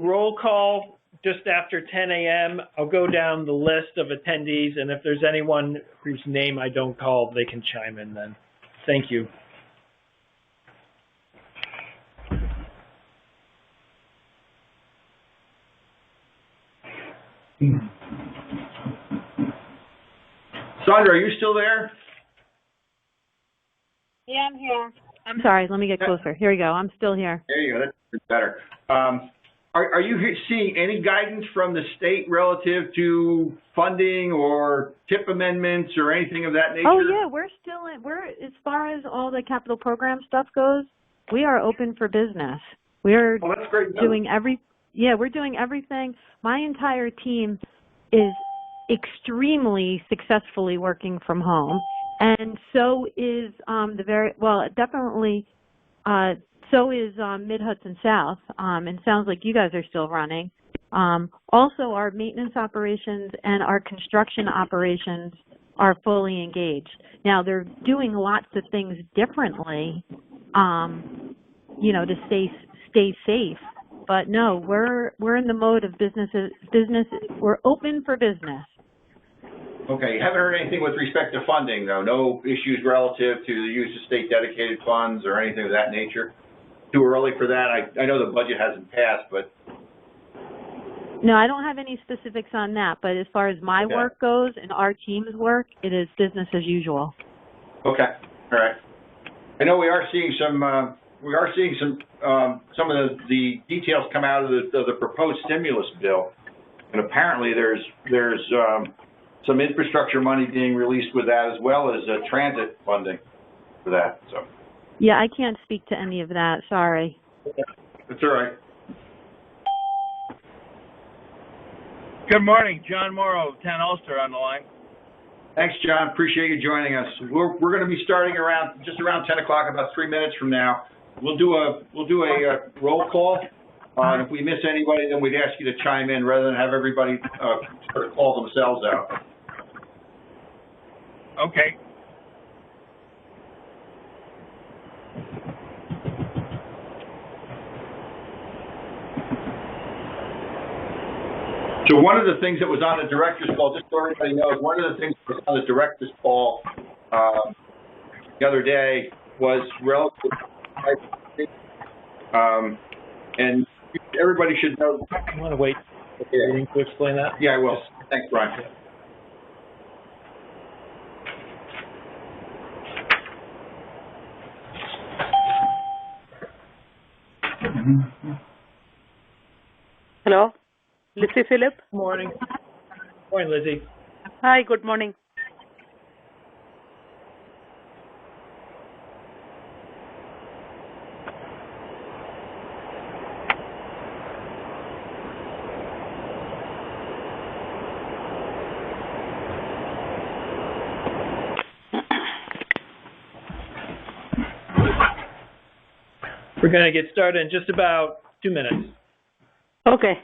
roll call just after 10 a.m. I'll go down the list of attendees, and if there's anyone whose name I don't call, they can chime in then. Thank you. Sandra, are you still there? Yeah, I'm here. I'm sorry, let me get closer. Here we go, I'm still here. There you go, that's better. Are you seeing any guidance from the state relative to funding or TIP amendments or anything of that nature? Oh yeah, we're as far as all the capital program stuff goes, we are open for business. We're that's great. we're doing everything. My entire team is extremely successfully working from home, and so is so is Mid-Hudson South, and it sounds like you guys are still running. Also, our maintenance operations and our construction operations are fully engaged. Now, they're doing lots of things differently, to stay safe. But no, we're in the mode of business. We're open for business. Okay, you haven't heard anything with respect to funding, though? No issues relative to the use of state dedicated funds or anything of that nature? Too early for that? I know the budget hasn't passed, but... No, I don't have any specifics on that, but as far as my work goes and our team's work, it is business as usual. Okay, all right. I know we are seeing some of the details come out of the proposed stimulus bill, and apparently there's some infrastructure money being released with that, as well as transit funding for that. So. Yeah, I can't speak to any of that. Sorry. That's all right. Good morning, John Morrow, 10 Ulster on the line. Thanks, John. Appreciate you joining us. We're going to be starting just around 10 o'clock, about 3 minutes from now. We'll do a roll call. If we miss anybody, then we'd ask you to chime in rather than have everybody sort of call themselves out. Okay. So one of the things that was on the director's call, just so everybody knows, one of the things that was on the director's call the other day was relative, and everybody should know. You want to wait to explain that? Yeah, I will. Thanks, Brian. Hello, Lizzie Phillip. Morning. Morning, Lizzie. Hi, good morning. We're going to get started in just about 2 minutes. Okay.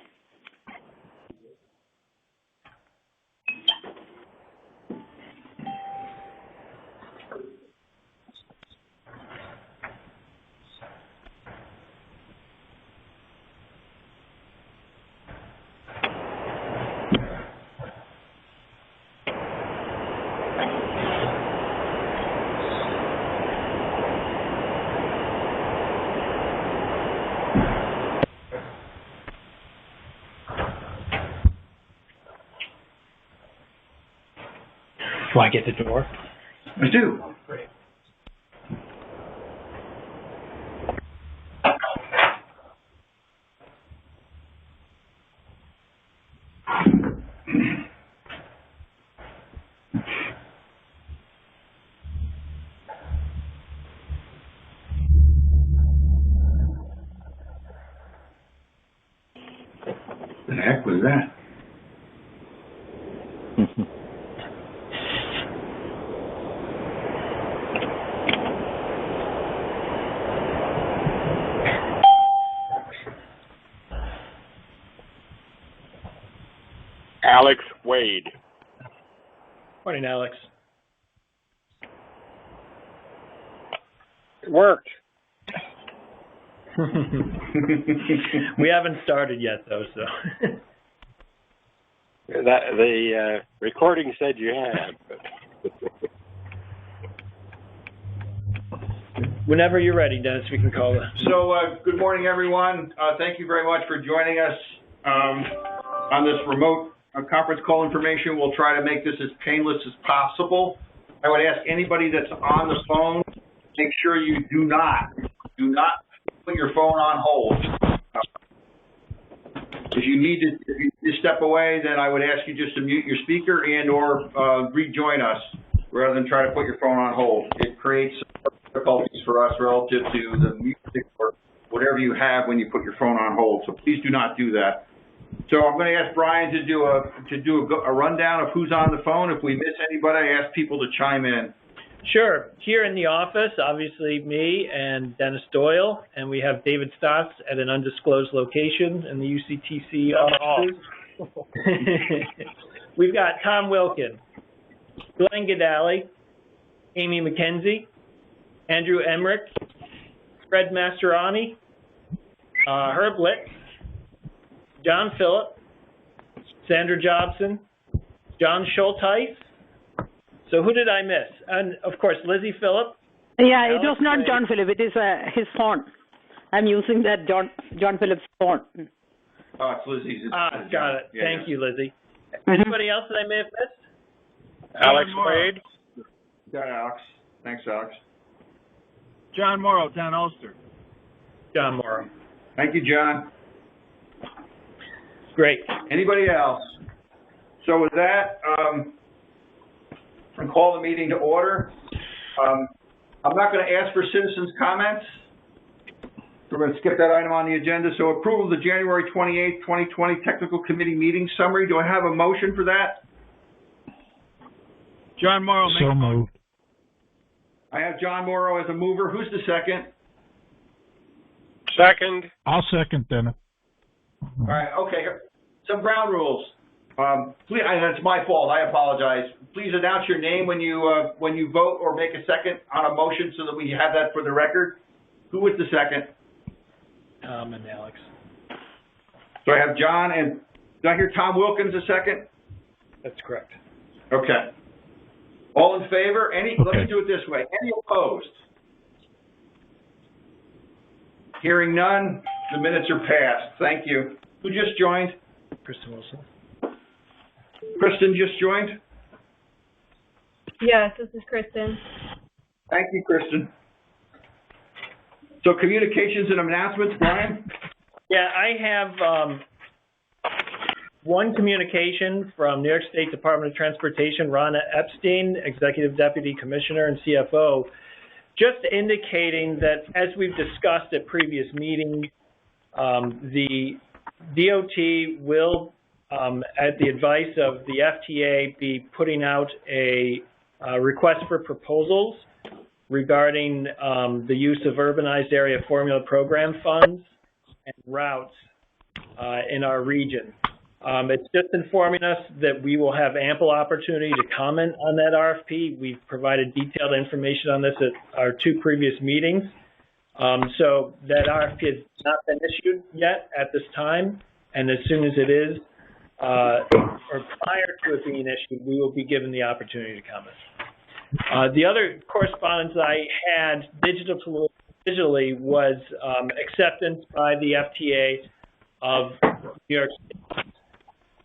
Do I get the door? I do. Great. The heck was that? Alex Wade. Morning, Alex. It worked. We haven't started yet, though, so. The recording said you had. Whenever you're ready, Dennis, we can call it. So, good morning, everyone. Thank you very much for joining us on this remote conference call information. We'll try to make this as painless as possible. I would ask anybody that's on the phone, make sure you do not put your phone on hold. If you need to step away, then I would ask you just to mute your speaker and or rejoin us rather than try to put your phone on hold. It creates difficulties for us relative to the music or whatever you have when you put your phone on hold. So please do not do that. So I'm going to ask Brian to do a rundown of who's on the phone. If we miss anybody, I ask people to chime in. Sure. Here in the office, obviously me and Dennis Doyle, and we have David Stotts at an undisclosed location in the UCTC offices. We've got Tom Wilkin, Glenn Gadali, Amy McKenzie, Andrew Emmerich, Fred Masterani, Herb Litz, John Phillip, Sandra Jobson, John Schulteis. So who did I miss? And of course, Lizzie Phillip. Yeah, it was not John Phillip. It is his phone. I'm using that John Phillip's phone. Oh, it's Lizzie's. Got it. Yeah, Thank you, Lizzie. Mm-hmm. Anybody else that I may have missed? Alex Wade. Got Alex. Thanks, Alex. John Morrow, 10 Ulster. John Morrow. Thank you, John. Great. Anybody else? So with that, and call the meeting to order. I'm not going to ask for citizens' comments. We're going to skip that item on the agenda. So approval of the January 28th, 2020 Technical Committee meeting summary. Do I have a motion for that? John Morrow, So moved. I have John Morrow as a mover. Who's the second? Second. I'll second, Dennis. All right, okay. Some ground rules. Please, that's my fault. I apologize. Please announce your name when you vote or make a second on a motion so that we have that for the record. Who was the second? Tom and Alex. So I have John and did I hear Tom Wilkins a second? That's correct. Okay. All in favor? Let Okay. me do it this way. Any opposed? Hearing none, the minutes are passed. Thank you. Who just joined? Kristen Wilson. Kristen just joined? Yes, this is Kristen. Thank you, Kristen. So communications and announcements, Brian? Yeah, I have one communication from New York State Department of Transportation, Ronna Epstein, Executive Deputy Commissioner and CFO, just indicating that as we've discussed at previous meetings, the DOT will, at the advice of the FTA, be putting out a request for proposals regarding the use of urbanized area formula program funds and routes in our region. It's just informing us that we will have ample opportunity to comment on that RFP. We've provided detailed information on this at our two previous meetings. So that RFP has not been issued yet at this time, and as soon as it is, or prior to it being issued, we will be given the opportunity to comment. The other correspondence I had digitally was acceptance by the FTA of New York State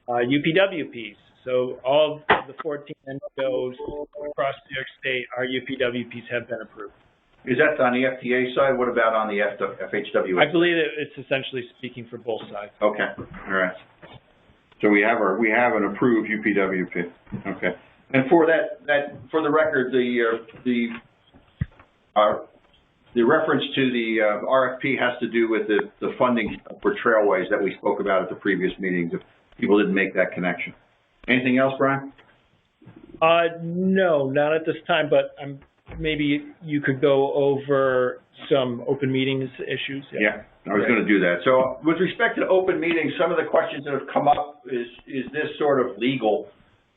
UPWPs. So all of the 14 NGOs across New York State, our UPWPs have been approved. Is that on the FTA side? What about on the FHWA? I believe that it's essentially speaking for both sides. Okay, all right. So we have an approved UPWP. Okay. And for for the record, the reference to the RFP has to do with the funding for trailways that we spoke about at the previous meetings. If people didn't make that connection. Anything else, Brian? No, not at this time. But maybe you could go over some open meetings issues. Yeah, I was going to do that. So with respect to open meetings, some of the questions that have come up is this sort of legal?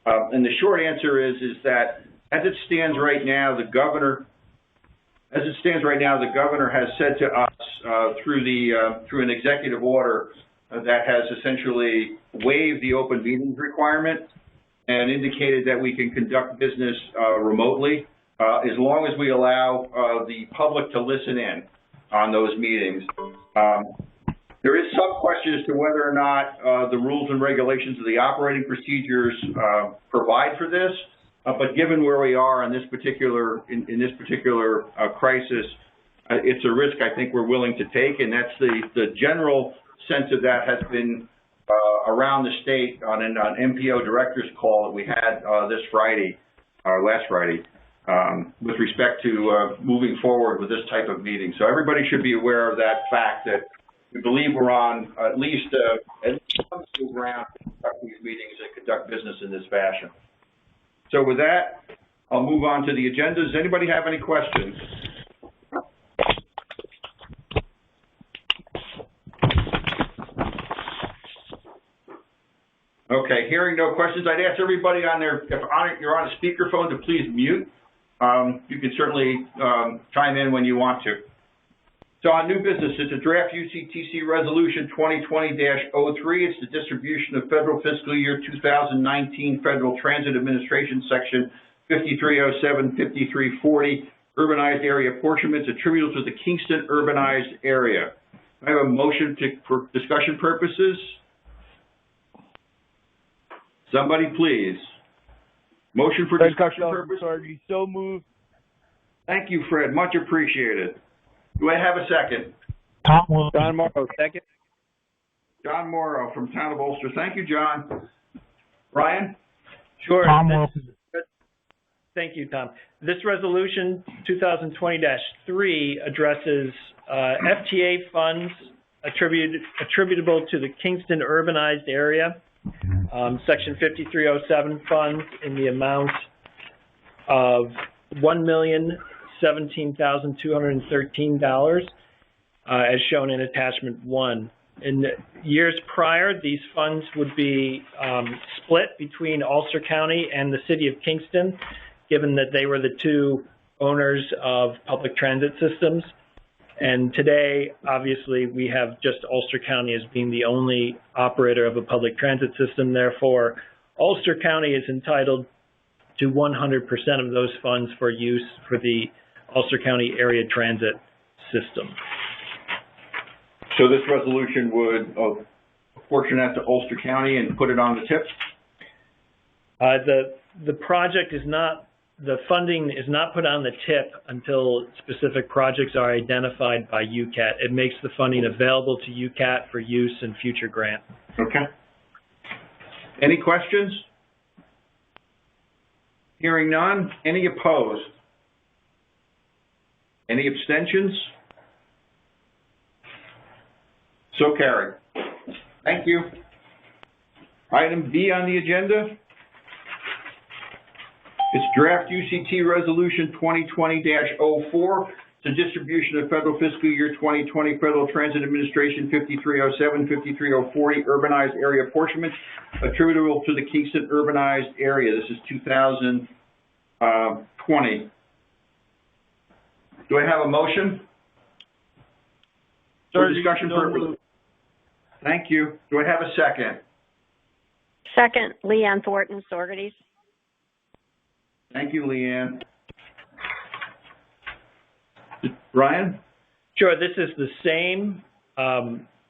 And the short answer is that as it stands right now, the governor as it stands right now, the governor has said to us through an executive order that has essentially waived the open meetings requirement and indicated that we can conduct business remotely as long as we allow the public to listen in on those meetings. There is some question as to whether or not the rules and regulations of the operating procedures provide for this, but given where we are in this particular crisis, it's a risk I think we're willing to take, and that's the general sense of that has been around the state on an MPO director's call that we had last Friday, with respect to moving forward with this type of meeting. So everybody should be aware of that fact, that we believe we're on at least some ground to conduct these meetings and conduct business in this fashion. So with that, I'll move on to the agenda. Does anybody have any questions? Okay, hearing no questions, I'd ask everybody if you're on a speakerphone to please mute. You can certainly chime in when you want to. So on new business, it's a draft UCTC Resolution 2020-03. It's the distribution of federal fiscal year 2019 Federal Transit Administration Section 5307-5340 urbanized area apportionments attributable to the Kingston urbanized area. I have a motion for discussion purposes. Somebody please. Motion for discussion purposes. So moved. Thank you, Fred. Much appreciated. Do I have a second? John Morrow, second. John Morrow from Town of Ulster. Thank you, John. Brian? Sure. Thank you, Tom. This resolution, 2020-3, addresses FTA funds attributable to the Kingston urbanized area, Section 5307 funds in the amount of $1,017,213, as shown in Attachment 1. In years prior, these funds would be split between Ulster County and the City of Kingston, given that they were the two owners of public transit systems. And today, obviously, we have just Ulster County as being the only operator of a public transit system. Therefore, Ulster County is entitled to 100% of those funds for use for the Ulster County area transit system. So this resolution would apportion that to Ulster County and put it on the tip? The project is not, the funding is not put on the tip until specific projects are identified by UCAT. It makes the funding available to UCAT for use in future grant. Okay. Any questions? Hearing none. Any opposed? Any abstentions? So carried. Thank you. Item B on the agenda. It's draft UCT Resolution 2020-04. It's a distribution of federal fiscal year 2020 Federal Transit Administration 5307-5340 urbanized area apportionments attributable to the Kingston urbanized area. This is 2020. Do I have a motion? For discussion purposes. Thank you. Do I have a second? Second, Leanne Thornton, Sorgetes. Thank you, Leanne. Brian? Sure. This is the same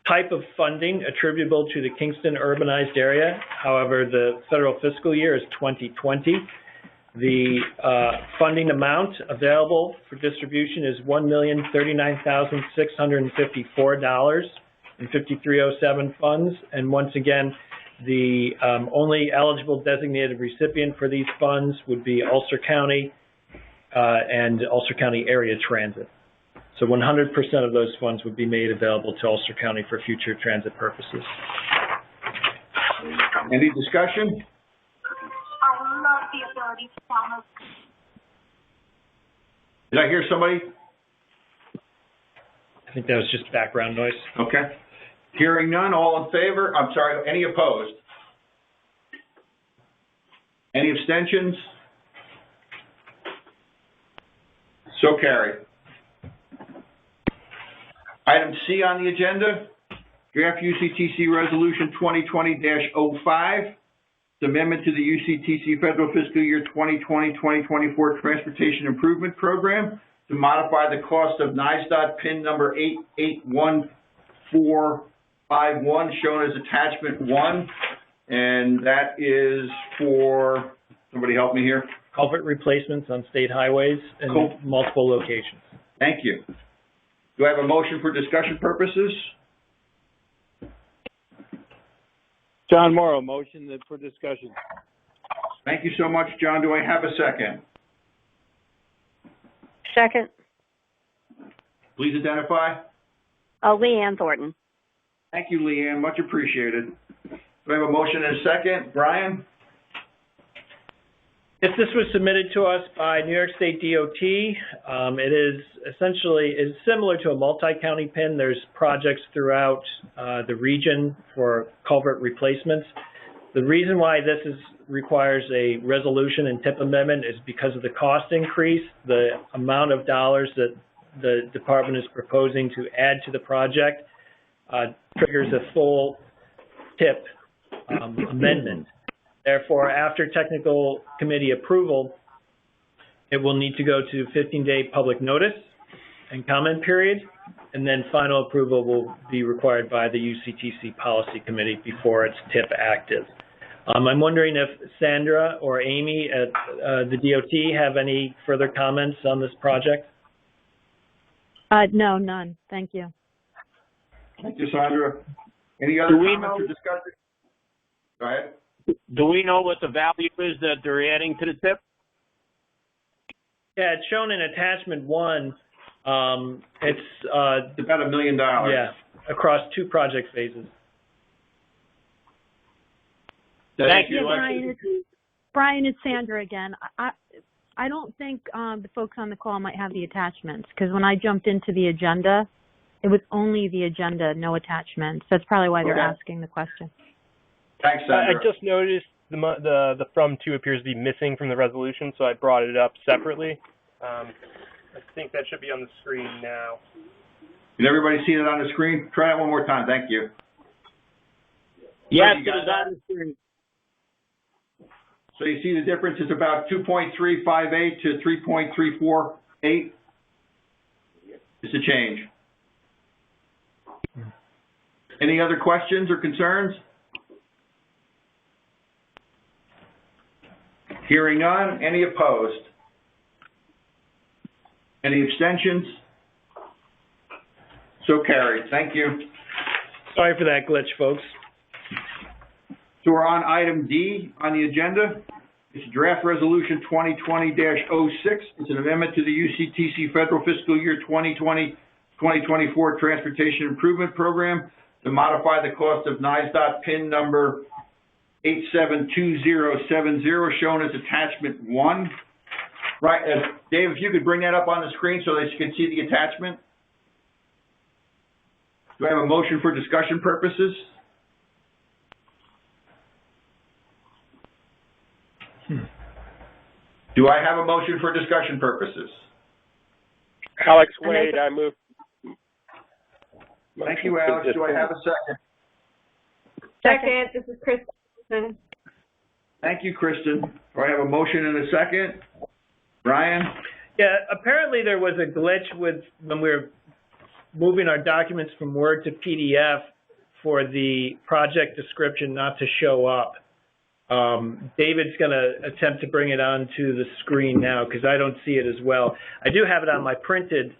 type of funding attributable to the Kingston urbanized area. However, the federal fiscal year is 2020. The funding amount available for distribution is $1,039,654 in 5307 funds. And once again, the only eligible designated recipient for these funds would be Ulster County and Ulster County Area Transit. So 100% of those funds would be made available to Ulster County for future transit purposes. Any discussion? I love the ability to download. Did I hear somebody? I think that was just background noise. Okay. Hearing none, all in favor? I'm sorry, any opposed? Any abstentions? So carried. Item C on the agenda, draft UCTC Resolution 2020-05, the amendment to the UCTC Federal Fiscal Year 2020-2024 Transportation Improvement Program to modify the cost of NISDOT PIN number 881451, shown as attachment 1, and that is for, somebody help me here. Culvert replacements on state highways in multiple locations. Thank you. Do I have a motion for discussion purposes? John Morrow, motion for discussion. Thank you so much, John. Do I have a second? Second. Please identify. Leanne Thornton. Thank you, Leanne. Much appreciated. Do I have a motion and a second? Brian? If this was submitted to us by New York State DOT, it is similar to a multi-county PIN. There's projects throughout the region for culvert replacements. The reason why this requires a resolution and tip amendment is because of the cost increase. The amount of dollars that the department is proposing to add to the project triggers a full tip amendment. Therefore, after technical committee approval, it will need to go to 15-day public notice and comment period, and then final approval will be required by the UCTC Policy Committee before it's tip active. I'm wondering if Sandra or Amy at the DOT have any further comments on this project? No, none. Thank you. Thank you, Sandra. Any other comments or discussion? Go ahead. Do we know what the value is that they're adding to the tip? Yeah, it's shown in attachment 1. It's about $1 million. Yeah, across 2 project phases. Thank you. Brian, it's Sandra again. I don't think the folks on the call might have the attachments, because when I jumped into the agenda, it was only the agenda, no attachments. That's probably why they're asking the question. Thanks, Sandra. I just noticed the from to appears to be missing from the resolution, so I brought it up separately. I think that should be on the screen now. Can everybody see it on the screen? Try it one more time. Thank you. Yes, it is on the screen. So you see the difference is about 2.358 to 3.348. It's a change. Any other questions or concerns? Hearing none. Any opposed? Any abstentions? So carried. Thank you. Sorry for that glitch, folks. So we're on item D on the agenda. It's draft resolution 2020-06. It's an amendment to the UCTC Federal Fiscal Year 2020-2024 Transportation Improvement Program to modify the cost of NISDOT PIN number 872070, shown as attachment 1. Right, Dave, if you could bring that up on the screen so they can see the attachment. Do I have a motion for discussion purposes? Do I have a motion for discussion purposes? Alex Wade, I move. Thank you, Alex. Do I have a second? Second. This is Kristen. Thank you, Kristen. Do I have a motion and a second? Brian? Yeah, apparently there was a glitch when we were moving our documents from Word to PDF for the project description not to show up. David's going to attempt to bring it onto the screen now because I don't see it as well. I do have it on my printed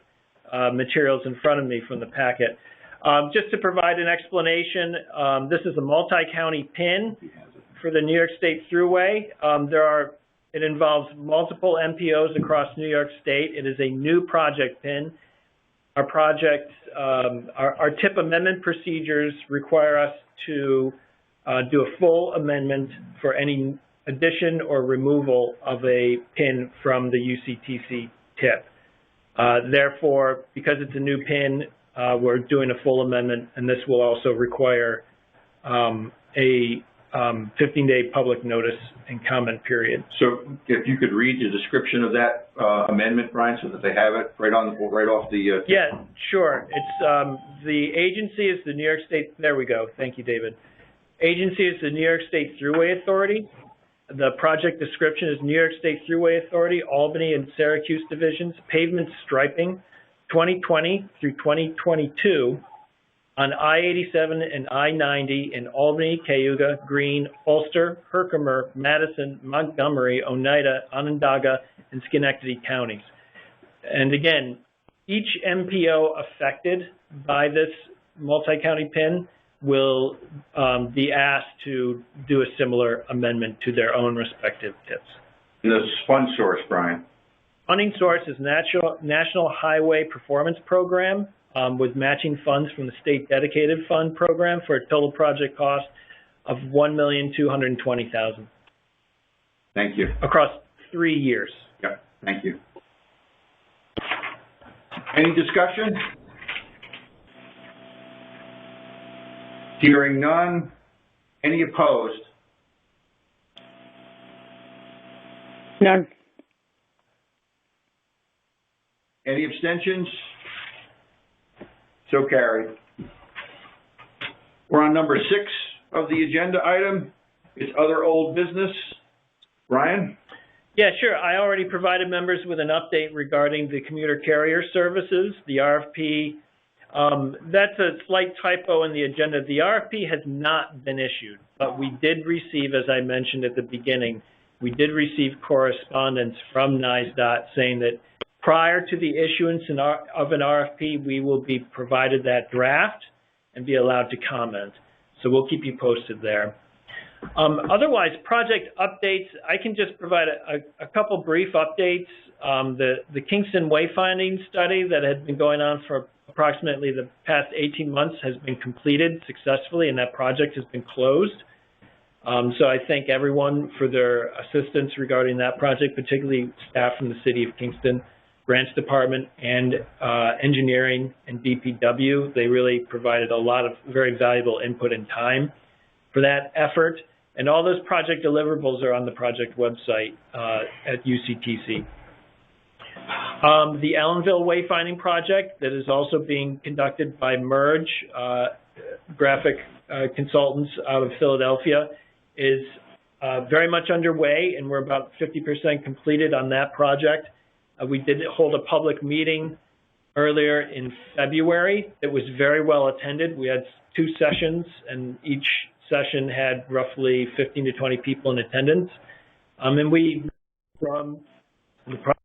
materials in front of me from the packet. Just to provide an explanation, this is a multi-county PIN for the New York State Thruway. It involves multiple MPOs across New York State. It is a new project PIN. Our project, our TIP amendment procedures require us to do a full amendment for any addition or removal of a PIN from the UCTC TIP. Therefore, because it's a new PIN, we're doing a full amendment, and this will also require a 15-day public notice and comment period. So if you could read the description of that amendment, Brian, so that they have it right off the. Yeah, sure. It's the agency is the New York State. There we go. Thank you, David. Agency is the New York State Thruway Authority. The project description is New York State Thruway Authority, Albany and Syracuse divisions, pavement striping, 2020 through 2022 on I-87 and I-90 in Albany, Cayuga, Greene, Ulster, Herkimer, Madison, Montgomery, Oneida, Onondaga, and Schenectady counties. And again, each MPO affected by this multi-county PIN will be asked to do a similar amendment to their own respective TIPs. And the fund source, Brian? Funding source is National Highway Performance Program with matching funds from the State Dedicated Fund Program for a total project cost of $1,220,000. Thank you. Across 3 years. Yeah, thank you. Any discussion? Hearing none. Any opposed? None. Any abstentions? So carried. We're on number 6 of the agenda item. It's other old business. Brian? Yeah, sure. I already provided members with an update regarding the commuter carrier services, the RFP. That's a slight typo in the agenda. The RFP has not been issued, but we did receive, as I mentioned at the beginning, we did receive correspondence from NISDOT saying that prior to the issuance of an RFP, we will be provided that draft and be allowed to comment. So we'll keep you posted there. Otherwise, project updates, I can just provide a couple brief updates. The Kingston Wayfinding study that had been going on for approximately the past 18 months has been completed successfully, and that project has been closed. So I thank everyone for their assistance regarding that project, particularly staff from the City of Kingston, Grants Department, and Engineering and DPW. They really provided a lot of very valuable input and time for that effort. And all those project deliverables are on the project website at UCTC. The Allenville Wayfinding Project that is also being conducted by Merge graphic consultants out of Philadelphia is very much underway, and we're about 50% completed on that project. We did hold a public meeting earlier in February. It was very well attended. We had 2 sessions, and each session had roughly 15 to 20 people in attendance. And we, from the project,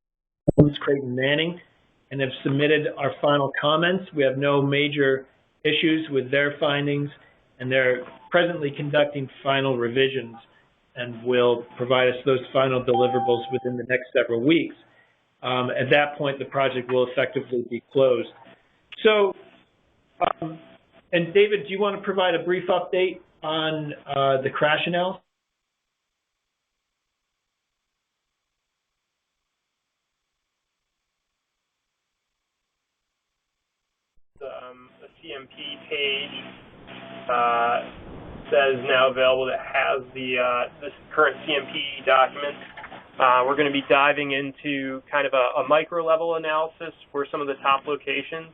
Creighton Manning, and have submitted our final comments. We have no major issues with their findings, and they're presently conducting final revisions and will provide us those final deliverables within the next several weeks. At that point, the project will effectively be closed. So, and David, do you want to provide a brief update on the crash analysis? The CMP page says now available that has this current CMP document. We're going to be diving into kind of a micro level analysis for some of the top locations.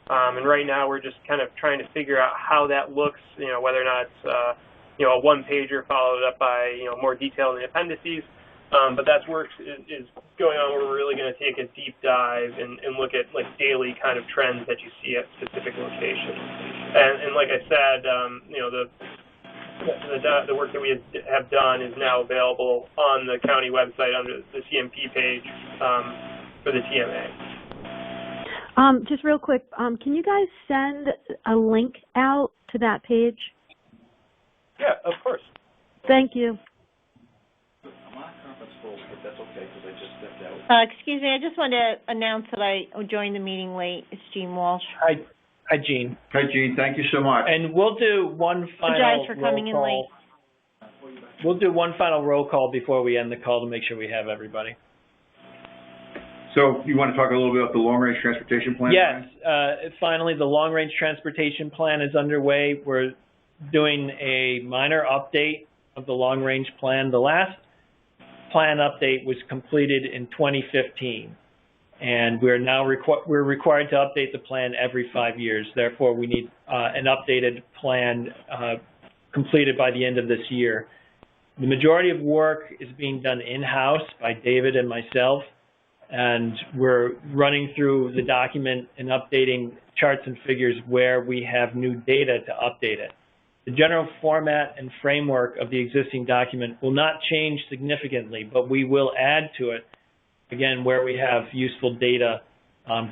And right now we're just kind of trying to figure out how that looks, whether or not it's, a one-pager followed up by, more detail in the appendices. But that work is going on where we're really going to take a deep dive and look at like daily kind of trends that you see at specific locations. And like I said, the work that we have done is now available on the county website under the CMP page for the TMA. Just real quick, can you guys send a link out to that page? Yeah, of course. Thank you. I'm on conference call, but that's okay because I just stepped out. Excuse me, I just wanted to announce that I joined the meeting late. It's Jean Walsh. Hi, Jean. Hi, Jean. Thank you so much. And we'll do one final Apologize for coming in late. We'll do one final roll call before we end the call to make sure we have everybody. So you want to talk a little bit about the long-range transportation plan? Yes. Finally, the long-range transportation plan is underway. We're doing a minor update of the long-range plan. The last plan update was completed in 2015, and we're now required to update the plan every 5 years. Therefore, we need an updated plan completed by the end of this year. The majority of work is being done in-house by David and myself, and we're running through the document and updating charts and figures where we have new data to update it. The general format and framework of the existing document will not change significantly, but we will add to it, again, where we have useful data,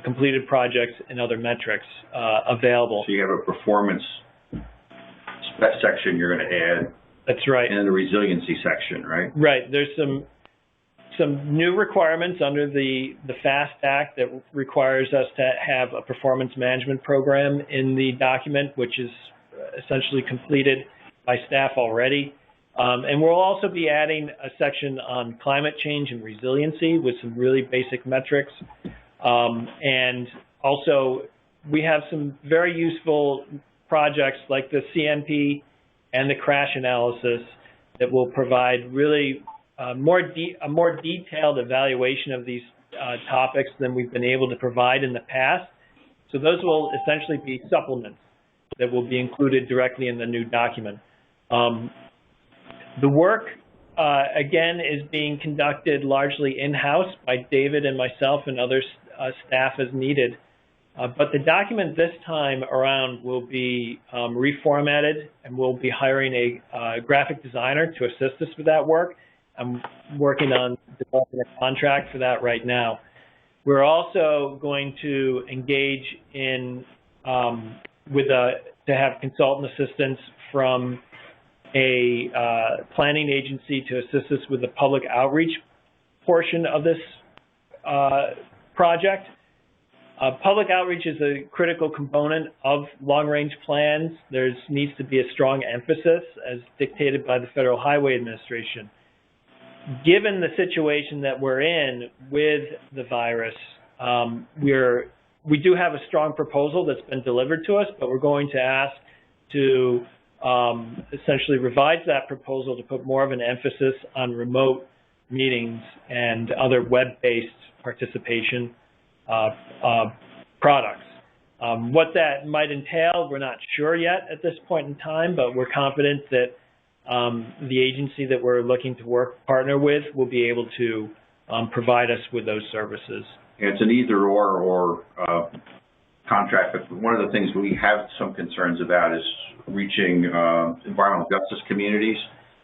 completed projects, and other metrics available. So you have a performance section you're going to add. That's right. And the resiliency section, right? Right. There's some new requirements under the FAST Act that requires us to have a performance management program in the document, which is essentially completed by staff already. And we'll also be adding a section on climate change and resiliency with some really basic metrics. And also, we have some very useful projects like the CMP and the crash analysis that will provide really a more detailed evaluation of these topics than we've been able to provide in the past. So those will essentially be supplements that will be included directly in the new document. The work, again, is being conducted largely in-house by David and myself and other staff as needed. But the document this time around will be reformatted, and we'll be hiring a graphic designer to assist us with that work. I'm working on developing a contract for that right now. We're also going to engage in to have consultant assistance from a planning agency to assist us with the public outreach portion of this project. Public outreach is a critical component of long-range plans. There needs to be a strong emphasis as dictated by the Federal Highway Administration. Given the situation that we're in with the virus, we do have a strong proposal that's been delivered to us, but we're going to ask to essentially revise that proposal to put more of an emphasis on remote meetings and other web-based participation products. What that might entail, we're not sure yet at this point in time, but we're confident that the agency that we're looking to partner with will be able to provide us with those services. Yeah, it's an either-or contract, but one of the things we have some concerns about is reaching environmental justice communities,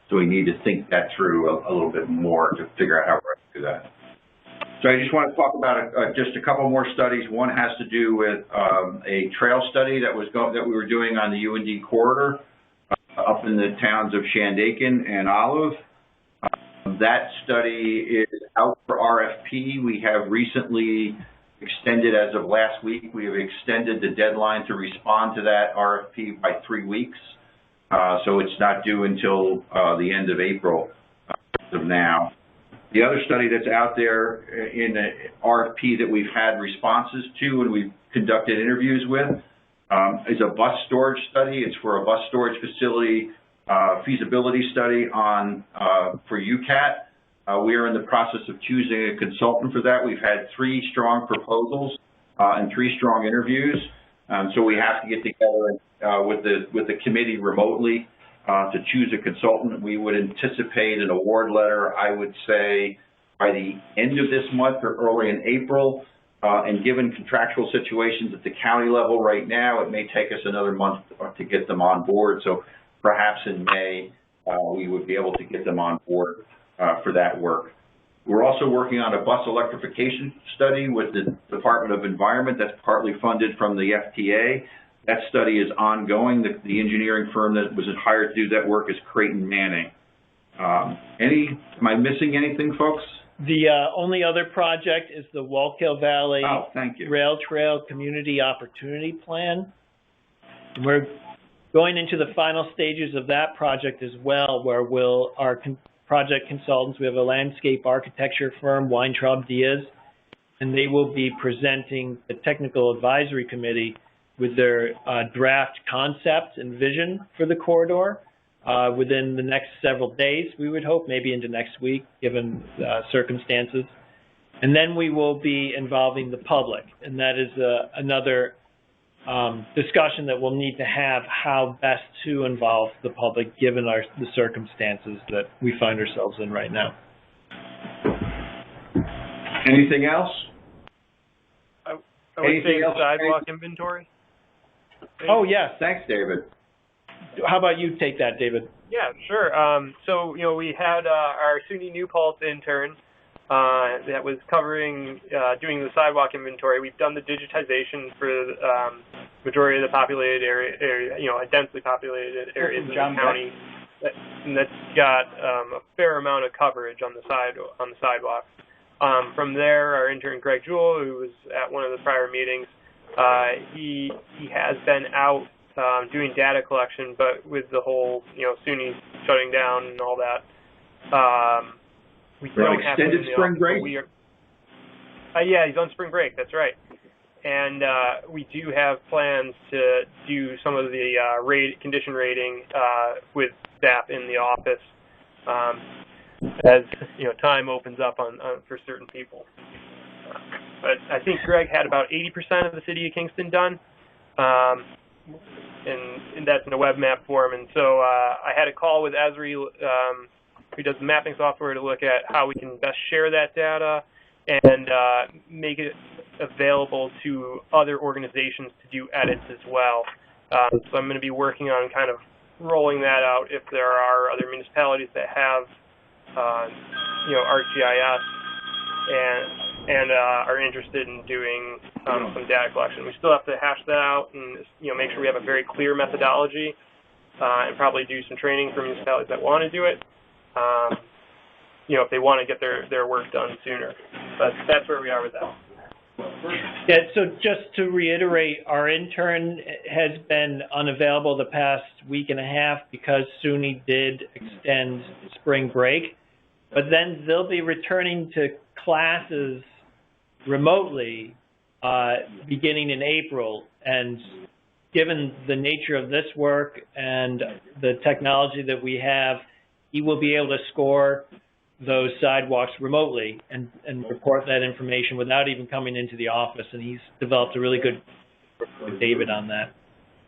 so we need to think that through a little bit more to figure out how we're going to do that. So I just want to talk about just a couple more studies. One has to do with a trail study that we were doing on the UND corridor up in the towns of Shandaken and Olive. That study is out for RFP. We have recently extended, as of last week, we have extended the deadline to respond to that RFP by 3 weeks. So it's not due until the end of April as of now. The other study that's out there in the RFP that we've had responses to and we've conducted interviews with is a bus storage study. It's for a bus storage facility feasibility study for UCAT. We are in the process of choosing a consultant for that. We've had 3 strong proposals and 3 strong interviews. So we have to get together with the committee remotely to choose a consultant. We would anticipate an award letter, I would say, by the end of this month or early in April. And given contractual situations at the county level right now, it may take us another month to get them on board. So perhaps in May, we would be able to get them on board for that work. We're also working on a bus electrification study with the Department of Environment that's partly funded from the FTA. That study is ongoing. The engineering firm that was hired to do that work is Creighton Manning. Am I missing anything, folks? The only other project is the Wallkill Valley Rail Trail Community Opportunity Plan. We're going into the final stages of that project as well, where our project consultants, we have a landscape architecture firm, Weintraub Diaz, and they will be presenting the technical advisory committee with their draft concept and vision for the corridor. within the next several days, we would hope, maybe into next week, given circumstances. And then we will be involving the public, and that is another discussion that we'll need to have, how best to involve the public given the circumstances that we find ourselves in right now. Anything else? I would say sidewalk inventory. Oh, yes. Thanks, David. How about you take that, David? Yeah, sure. So, we had our SUNY New Paltz intern that was covering doing the sidewalk inventory. We've done the digitization for majority of the populated area, densely populated areas in the county. That's got a fair amount of coverage on the sidewalks. From there, our intern Greg Jewell, who was at one of the prior meetings, he has been out doing data collection, but with the whole SUNY shutting down and all that, we don't have him in the spring office, break. Yeah, he's on spring break. That's right. And we do have plans to do some of the condition rating with staff in the office as time opens up for certain people. But I think Greg had about 80% of the city of Kingston done, and that's in a web map form. And so I had a call with Esri, who does the mapping software, to look at how we can best share that data and make it available to other organizations to do edits as well. So I'm going to be working on kind of rolling that out if there are other municipalities that have, ArcGIS and are interested in doing some data collection. We still have to hash that out and make sure we have a very clear methodology and probably do some training for municipalities that want to do it. If they want to get their work done sooner. But that's where we are with that. Yeah, so just to reiterate, our intern has been unavailable the past week and a half because SUNY did extend spring break. But then they'll be returning to classes remotely beginning in April. And given the nature of this work and the technology that we have, he will be able to score those sidewalks remotely and report that information without even coming into the office. And he's developed a really good work with David on that.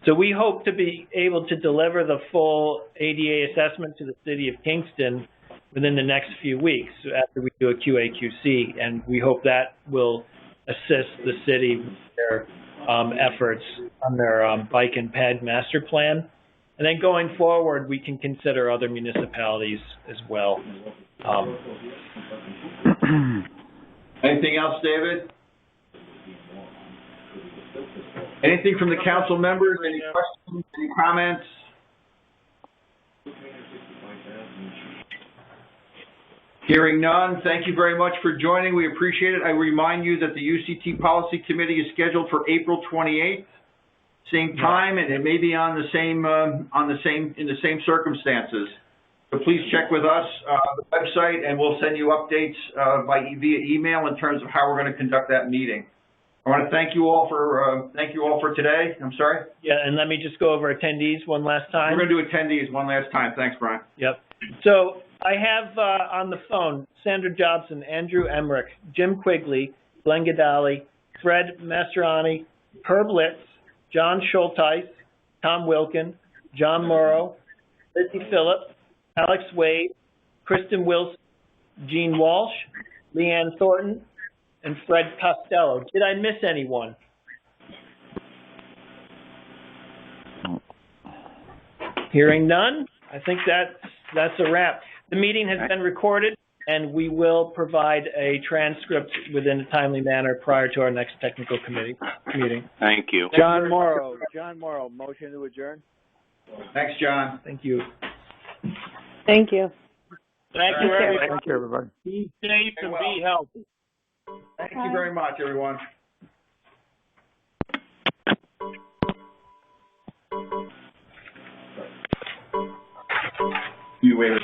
So we hope to be able to deliver the full ADA assessment to the city of Kingston within the next few weeks after we do a QA/QC, and we hope that will assist the city with their efforts on their bike and ped master plan. And then going forward, we can consider other municipalities as well. Anything else, David? Anything from the council members? Any questions? Any comments? Hearing none, thank you very much for joining. We appreciate it. I remind you that the UCT Policy Committee is scheduled for April 28th, same time, and it may be in the same circumstances. So please check with us the website, and we'll send you updates via email in terms of how we're going to conduct that meeting. I want to thank you all for today. I'm sorry. Yeah, and let me just go over attendees one last time. We're going to do attendees one last time. Thanks, Brian. Yep. So I have on the phone Sandra Jobson, Andrew Emmerich, Jim Quigley, Glenn Gadali, Fred Mastrani, Herb Litz, John Schulteis, Tom Wilkin, John Morrow, Lizzie Phillips, Alex Wade, Kristen Wilson, Gene Walsh, Leanne Thornton, and Fred Costello. Did I miss anyone? Hearing none, I think that's a wrap. The meeting has been recorded, and we will provide a transcript within a timely manner prior to our next technical committee meeting. Thank you. John Morrow, motion to adjourn. Thanks, John. Thank you. Thank you. Thank you, everybody. Thank you, everybody. Be safe and be healthy. Thank you very much, everyone. You waited.